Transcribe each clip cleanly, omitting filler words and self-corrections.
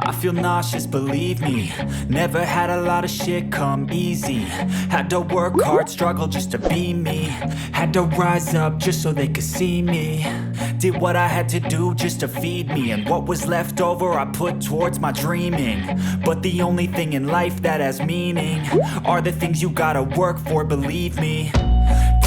I feel nauseous, believe me. Never had a lot of shit come easy. Had to work hard, struggle just to be me. Had to rise up just so they could see me. Did what I had to do just to feed me. And what was left over I put towards my dreaming. But the only thing in life that has meaning are the things you gotta work for, believe me.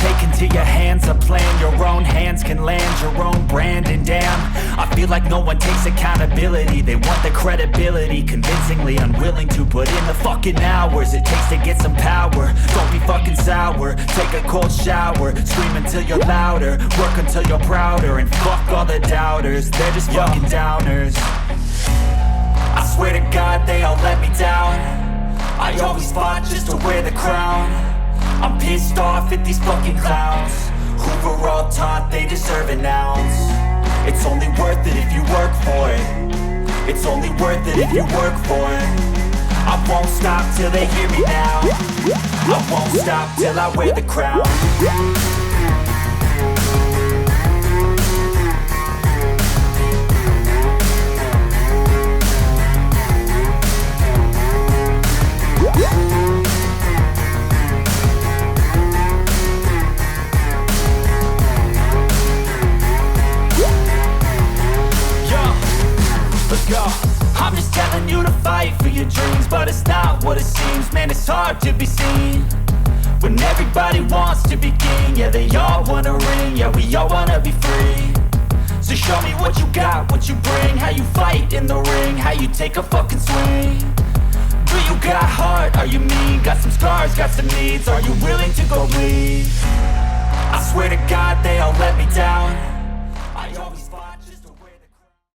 Take into your hands a plan. Your own hands can land your own brand. And damn, I feel like no one takes accountability. They want the credibility, convincingly unwilling to put in the fucking hours it takes to get some power. Don't be fucking sour, take a cold shower. Scream until you're louder, work until you're prouder. And fuck all the doubters, they're just fucking downers. I swear to God they all let me down. I always fought just to wear the crown. I'm pissed off at these fucking clowns who were all taught they deserve an ounce. It's only worth it if you work for it. It's only worth it if you work for it. I won't stop till they hear me now. I won't stop till I wear the crown. I'm just telling you to fight for your dreams, but it's not what it seems. Man, it's hard to be seen when everybody wants to be king. Yeah, they all wanna ring, yeah, we all wanna be free. So show me what you got, what you bring, how you fight in the ring, how you take a fucking swing. Do you got heart, are you mean? Got some scars, got some needs, are you willing to go bleed? I swear to God they all let me down.